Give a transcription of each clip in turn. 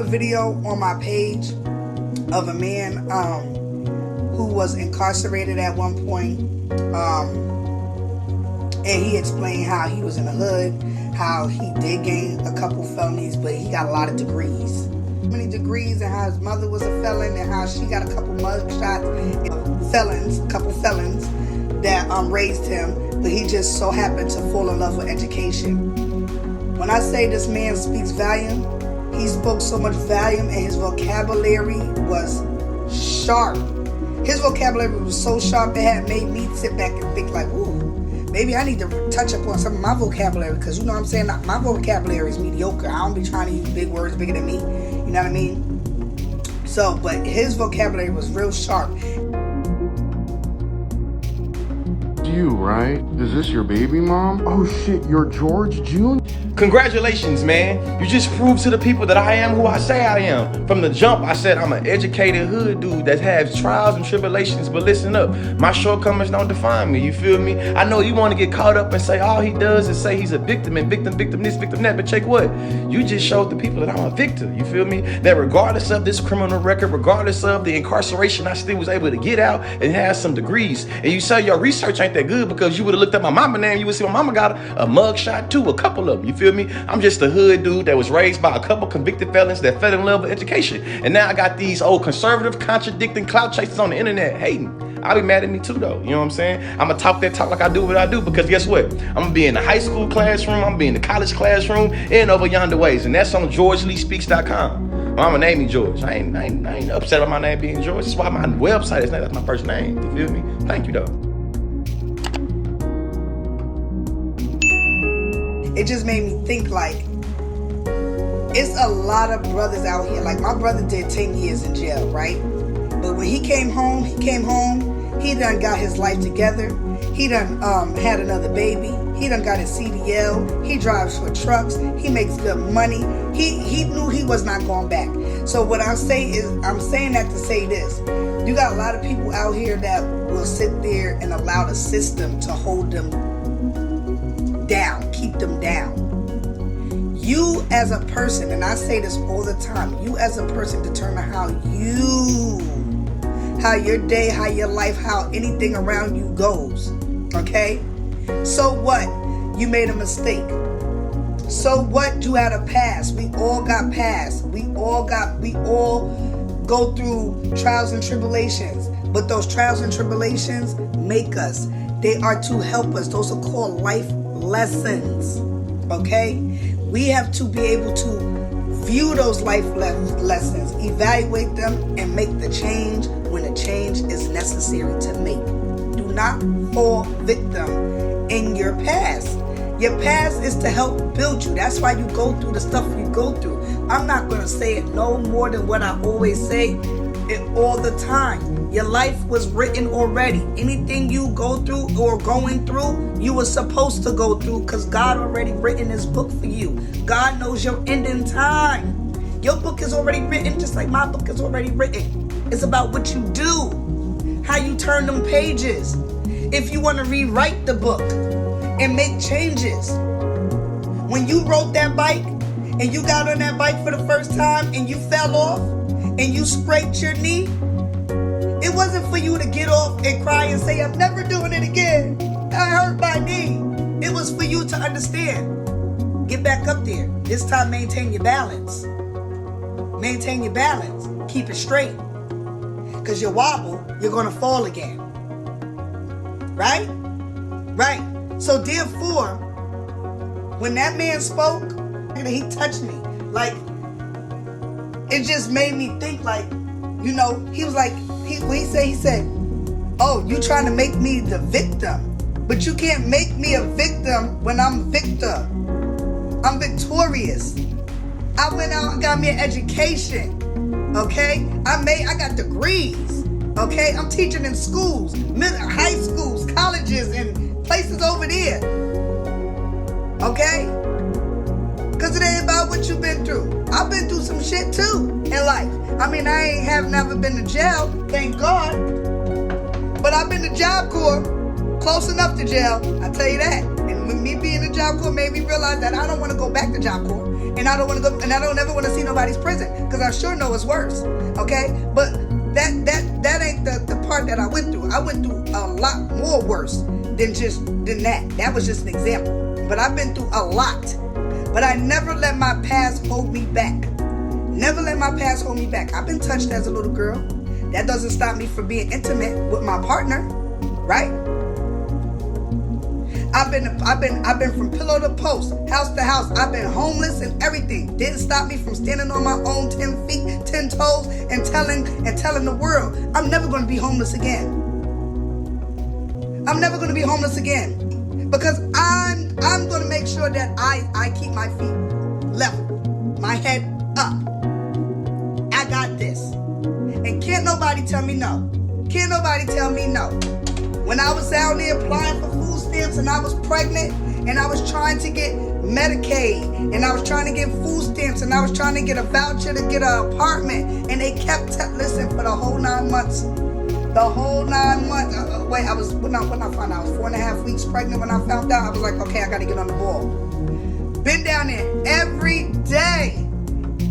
a video on my page of a man who was incarcerated at one point, and he explained how he was in the hood, how he did gain a couple felonies, but he got a lot of degrees. Many degrees, and how his mother was a felon, and how she got a couple mug shots, couple felons that raised him, but he just so happened to fall in love with education. When I say this man speaks volume, he spoke so much volume, and his vocabulary was sharp. His vocabulary was so sharp it had made me sit back and think like, ooh, maybe I need to touch up on some of my vocabulary, because you know what I'm saying, my vocabulary is mediocre. I don't be trying to use big words bigger than me, you know what I mean? So, but his vocabulary was real sharp. You, right? Is this your baby mom? Oh shit, you're George Jr.? Congratulations, man. You just proved to the people that I am who I say I am. From the jump, I said I'm an educated hood dude that has trials and tribulations, but listen up, my shortcomings don't define me, you feel me? I know you want to get caught up and say all he does is say he's a victim and victim this, victim that, but check what? You just showed the people that I'm a victim, you feel me? That regardless of this criminal record, regardless of the incarceration, I still was able to get out and have some degrees. And you say your research ain't that good because you would have looked at my mama name, you would see my mama got a mug shot too, a couple of them, you feel me? I'm just a hood dude that was raised by a couple convicted felons that fell in love with education. And now I got these old conservative, contradicting clout chasers on the internet hating. I'll be mad at me too though, you know what I'm saying? I'm gonna talk that talk like I do what I do, because guess what? I'm gonna be in the high school classroom, I'm gonna be in the college classroom, and over yonder ways, and that's on GeorgeLeeSpeaks.com. Mama named me George. I ain't upset about my name being George. That's why my website is named after my first name, you feel me? Thank you though. It just made me think like, it's a lot of brothers out here. Like my brother did 10 years in jail, right? But when he came home, he done got his life together. He done had another baby. He done got his CDL. He drives for trucks. He makes good money. He knew he was not going back. So what I'm saying is, I'm saying that to say this. You got a lot of people out here that will sit there and allow the system to hold them down, keep them down. You as a person, and I say this all the time, you as a person determine how your day, how your life, how anything around you goes. Okay? So what? You made a mistake. So what? You had a past. We all got past. We all go through trials and tribulations. But those trials and tribulations make us. They are to help us. Those are called life lessons. Okay? We have to be able to view those life lessons, evaluate them, and make the change when the change is necessary to make. Do not fall victim in your past. Your past is to help build you. That's why you go through the stuff you go through. I'm not going to say it no more than what I always say it all the time. Your life was written already. Anything you go through or going through, you were supposed to go through, because God already written his book for you. God knows your ending time. Your book is already written, just like my book is already written. It's about what you do, how you turn them pages. If you want to rewrite the book and make changes. When you rode that bike and you got on that bike for the first time and you fell off and you scraped your knee, it wasn't for you to get off and cry and say, I'm never doing it again. I hurt my knee. It was for you to understand. Get back up there. This time, maintain your balance. Maintain your balance. Keep it straight. Because you wobble, you're going to fall again. Right? Right. So therefore, when that man spoke, and he touched me, like, it just made me think like, you know, he was like, he said, oh, you trying to make me the victim. But you can't make me a victim when I'm victor. I'm victorious. I went out and got me an education. Okay? I got degrees. Okay? I'm teaching in schools, high schools, colleges, and places over there. Okay? Because it ain't about what you've been through. I've been through some shit too in life. I mean, I have never been to jail, thank God. But I've been to Job Corps, close enough to jail, I tell you that. And me being in Job Corps made me realize that I don't want to go back to Job Corps, and I don't want to go, and I don't ever want to see nobody's prison, because I sure know it's worse. Okay, but that ain't the part that I went through. I went through a lot more worse than that. That was just an example. But I've been through a lot. But I never let my past hold me back. Never let my past hold me back. I've been touched as a little girl. That doesn't stop me from being intimate with my partner, right? I've been from pillow to post, house to house. I've been homeless and everything. Didn't stop me from standing on my own 10 feet, 10 toes, and telling the world, I'm never going to be homeless again. I'm never going to be homeless again, because I'm going to make sure that I keep my feet level, my head up. I got this, and can't nobody tell me no. Can't nobody tell me no. When I was out there applying for food stamps and I was pregnant and I was trying to get Medicaid and I was trying to get food stamps and I was trying to get a voucher to get an apartment, and they kept listen for the whole 9 months. The whole 9 months. When I found out, I was 4.5 weeks pregnant when I found out. I was like, okay, I got to get on the ball. Been down there every day.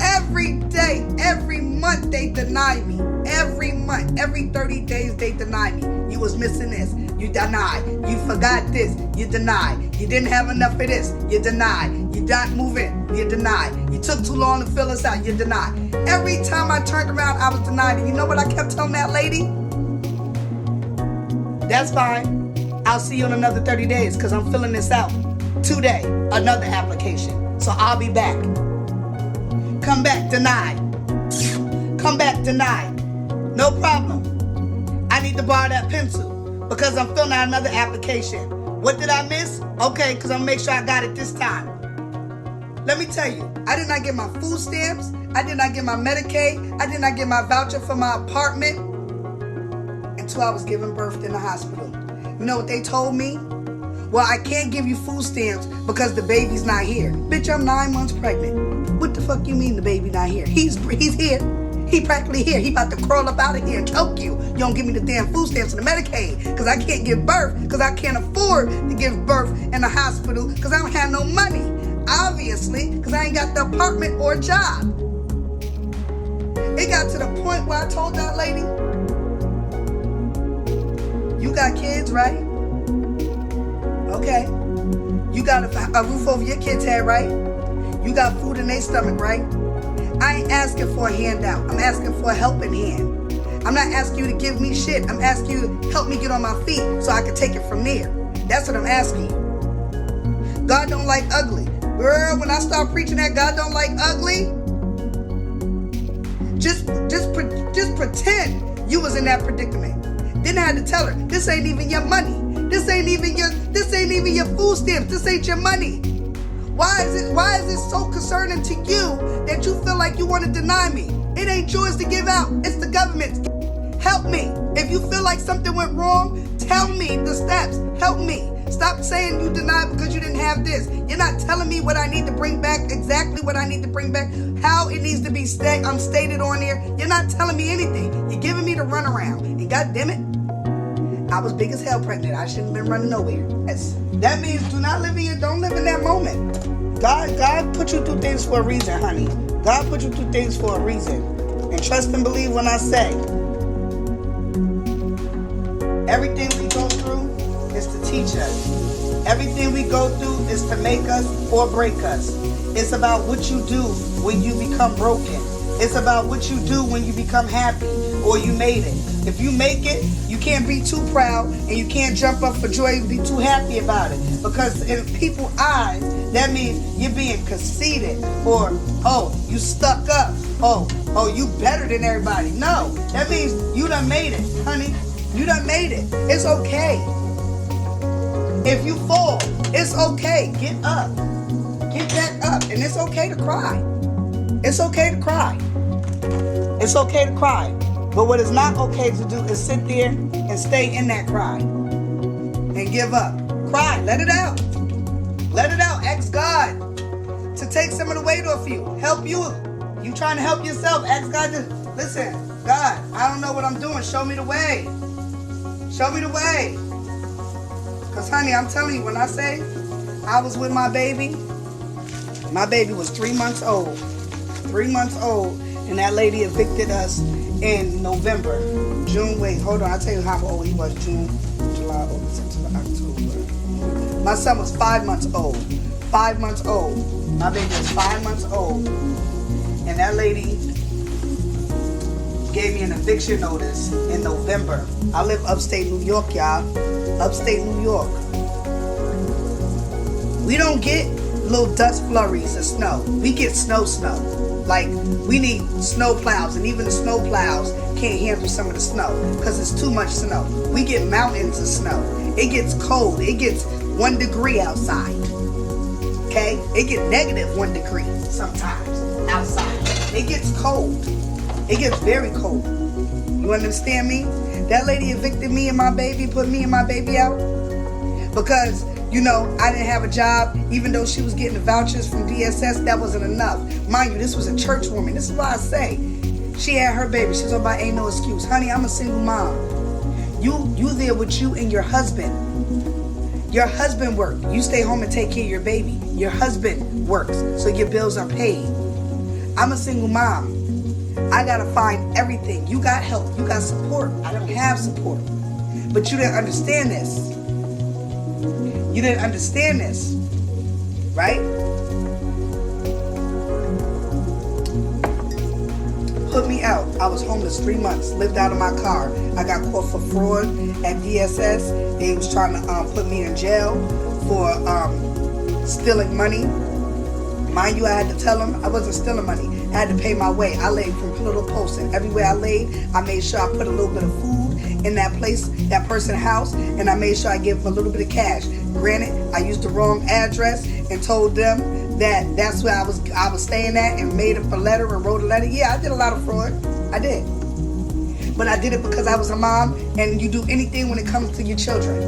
Every day, every month they deny me. Every month, every 30 days they deny me. You was missing this. You denied. You forgot this. You denied. You didn't have enough of this. You denied. You not moving. You denied. You took too long to fill us out. You denied. Every time I turned around, I was denied. And you know what I kept telling that lady? That's fine. I'll see you in another 30 days because I'm filling this out. Today, another application. So I'll be back. Come back, denied. Come back, denied. No problem. I need to borrow that pencil because I'm filling out another application. What did I miss? Okay, because I'm going to make sure I got it this time. Let me tell you, I did not get my food stamps. I did not get my Medicaid. I did not get my voucher for my apartment until I was giving birth in the hospital. You know what they told me? Well, I can't give you food stamps because the baby's not here. Bitch, I'm 9 months pregnant. What the fuck you mean the baby not here? He's here. He practically here. He about to crawl up out of here and choke you. You don't give me the damn food stamps and the Medicaid because I can't give birth, because I can't afford to give birth in the hospital because I don't have no money. Obviously, because I ain't got the apartment or a job. It got to the point where I told that lady, you got kids, right? Okay. You got a roof over your kids' head, right? You got food in their stomach, right? I ain't asking for a handout. I'm asking for a helping hand. I'm not asking you to give me shit. I'm asking you to help me get on my feet so I can take it from there. That's what I'm asking you. God don't like ugly. Girl, when I start preaching that God don't like ugly, just pretend you was in that predicament. Then I had to tell her, this ain't even your money. This ain't even your food stamps. This ain't your money. Why is it so concerning to you that you feel like you want to deny me? It ain't yours to give out. It's the government's. Help me. If you feel like something went wrong, tell me the steps. Help me. Stop saying you denied because you didn't have this. You're not telling me what I need to bring back, exactly what I need to bring back, how it needs to be stated on there. You're not telling me anything. You're giving me the runaround. And God damn it, I was big as hell pregnant. I shouldn't have been running nowhere. That means don't live in that moment. God put you through things for a reason, honey. God put you through things for a reason. And trust and believe when I say, everything we go through is to teach us. Everything we go through is to make us or break us. It's about what you do when you become broken. It's about what you do when you become happy or you made it. If you make it, you can't be too proud and you can't jump up for joy and be too happy about it. Because in people's eyes, that means you're being conceited or, oh, you stuck up. Oh, you better than everybody. No, that means you done made it, honey. You done made it. It's okay. If you fall, it's okay. Get up. Get back up. And it's okay to cry. It's okay to cry. It's okay to cry. But what is not okay to do is sit there and stay in that cry. And give up. Cry. Let it out. Let it out. Ask God to take some of the weight off you. Help you. You trying to help yourself. Ask God to, listen, God, I don't know what I'm doing. Show me the way. Show me the way. Because, honey, I'm telling you, when I say I was with my baby was 3 months old. 3 months old, and that lady evicted us in November. June, wait, hold on, I'll tell you how old he was. June, July, August, September, October. My son was 5 months old. 5 months old. My baby was 5 months old. And that lady gave me an eviction notice in November. I live upstate New York, y'all. Upstate New York. We don't get little dust flurries of snow. We get snow. Like, we need snow plows, and even the snow plows can't handle some of the snow because it's too much snow. We get mountains of snow. It gets cold. It gets 1 degree outside. Okay? It gets -1 degree sometimes outside. It gets cold. It gets very cold. You understand me? That lady evicted me and my baby, put me and my baby out because, you know, I didn't have a job. Even though she was getting the vouchers from DSS, that wasn't enough. Mind you, this was a church woman. This is why I say she had her baby. She's about ain't no excuse. Honey, I'm a single mom. You there with you and your husband. Your husband works. You stay home and take care of your baby. Your husband works, so your bills are paid. I'm a single mom. I gotta find everything. You got help. You got support. I don't have support. But you didn't understand this. You didn't understand this, right? Put me out. I was homeless 3 months, lived out of my car. I got caught for fraud at DSS. They was trying to put me in jail for stealing money. Mind you, I had to tell them I wasn't stealing money. I had to pay my way. I laid from pillar to post, and everywhere I laid, I made sure I put a little bit of food in that place, that person's house, and I made sure I gave them a little bit of cash. Granted, I used the wrong address and told them that that's where I was staying at, and made up a letter and wrote a letter. Yeah, I did a lot of fraud. I did. But I did it because I was a mom, and you do anything when it comes to your children.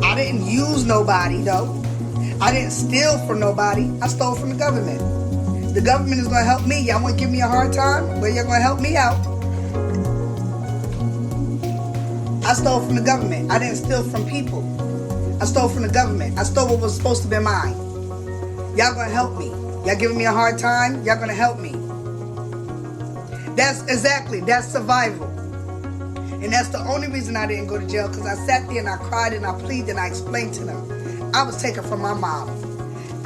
I didn't use nobody, though. I didn't steal from nobody. I stole from the government. The government is going to help me. Y'all want to give me a hard time? Well, you're going to help me out. I stole from the government. I didn't steal from people. I stole from the government. I stole what was supposed to be mine. Y'all going to help me. Y'all giving me a hard time? Y'all going to help me. That's survival. And that's the only reason I didn't go to jail, because I sat there and I cried and I pleaded and I explained to them. I was taken from my mom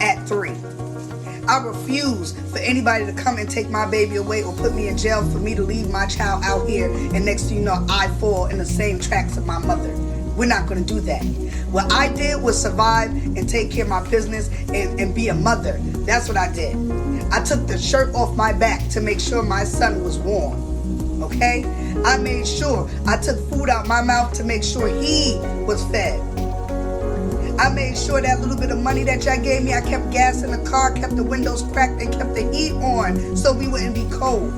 at 3. I refuse for anybody to come and take my baby away or put me in jail for me to leave my child out here, and next thing you know, I fall in the same tracks of my mother. We're not going to do that. What I did was survive and take care of my business and be a mother. That's what I did. I took the shirt off my back to make sure my son was warm. Okay? I made sure I took food out my mouth to make sure he was fed. I made sure that little bit of money that y'all gave me, I kept gas in the car, kept the windows cracked, and kept the heat on so we wouldn't be cold.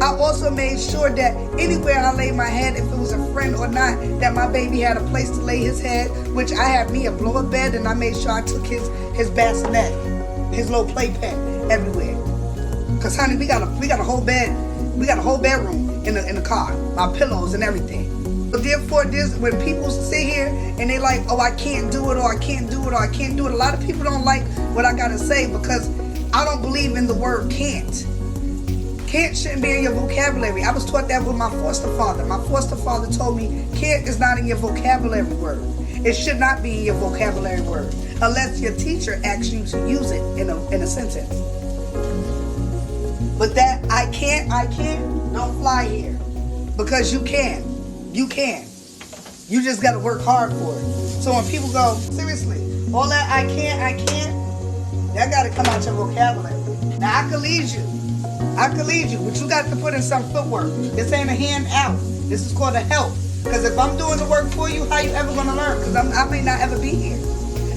I also made sure that anywhere I laid my head, if it was a friend or not, that my baby had a place to lay his head, which I had me a blow-up bed, and I made sure I took his bassinet, his little playpen everywhere. Cause honey, we got a whole bed, we got a whole bedroom in the car, my pillows and everything. But therefore, when people sit here and they like, oh, I can't do it, or I can't do it, or I can't do it. A lot of people don't like what I gotta say because I don't believe in the word can't. Can't shouldn't be in your vocabulary. I was taught that with my foster father. My foster father told me can't is not in your vocabulary word. It should not be in your vocabulary word unless your teacher asks you to use it in a sentence. But that I can't, don't fly here, because you can. You can. You just got to work hard for it. So when people go, seriously, all that I can't, that got to come out your vocabulary. Now, I could lead you, but you got to put in some footwork. This ain't a hand out. This is called a help. Because if I'm doing the work for you, how you ever going to learn? Because I may not ever be here.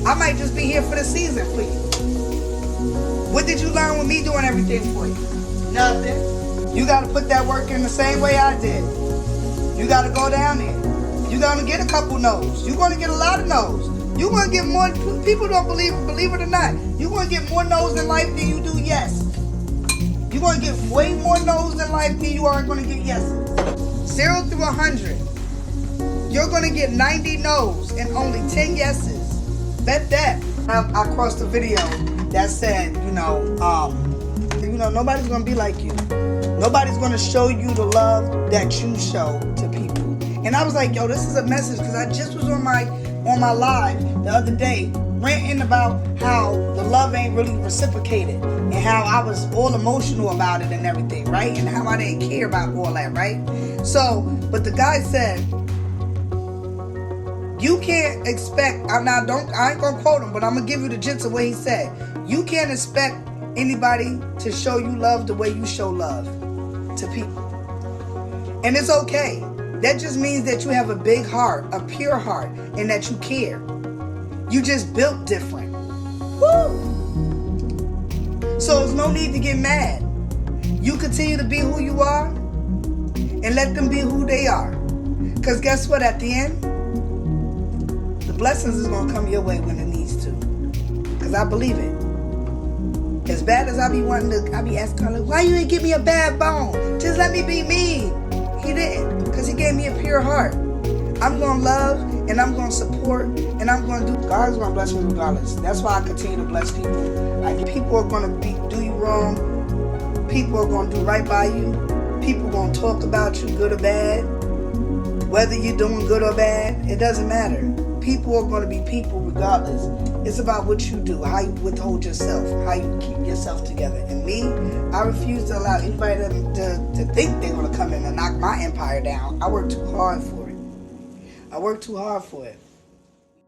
I might just be here for the season for you. What did you learn with me doing everything for you? Nothing. You got to put that work in the same way I did. You got to go down there. You're going to get a couple no's. You're going to get a lot of no's. You're going to get more. People don't believe it or not. You're going to get more no's in life than you do yes. You're going to get way more no's in life than you are going to get yeses. 0 through 100. You're going to get 90 no's and only 10 yeses. said that, I crossed a video that said, nobody's gonna be like you. Nobody's gonna show you the love that you show to people. And I was like, yo, this is a message, because I just was on my live the other day ranting about how the love ain't really reciprocated and how I was all emotional about it and everything, right? And how I didn't care about all that, right? So, but the guy said, you can't expect, I ain't gonna quote him, but I'm gonna give you the gist of what he said. You can't expect anybody to show you love the way you show love to people. And it's okay. That just means that you have a big heart, a pure heart, and that you care. You just built different. Woo! So there's no need to get mad. You continue to be who you are and let them be who they are. Because guess what? At the end, the blessings is going to come your way when it needs to. Because I believe it. As bad as I be asking her, why you ain't give me a bad bone? Just let me be me. He didn't. Because he gave me a pure heart. I'm going to love and I'm going to support and I'm going to do. God's going to bless me regardless. That's why I continue to bless people. Like, people are going to do you wrong. People are going to do right by you. People are going to talk about you, good or bad. Whether you're doing good or bad, it doesn't matter. People are going to be people regardless. It's about what you do, how you withhold yourself, how you keep yourself together. And me, I refuse to allow anybody to think they're going to come in and knock my empire down. I work too hard for it.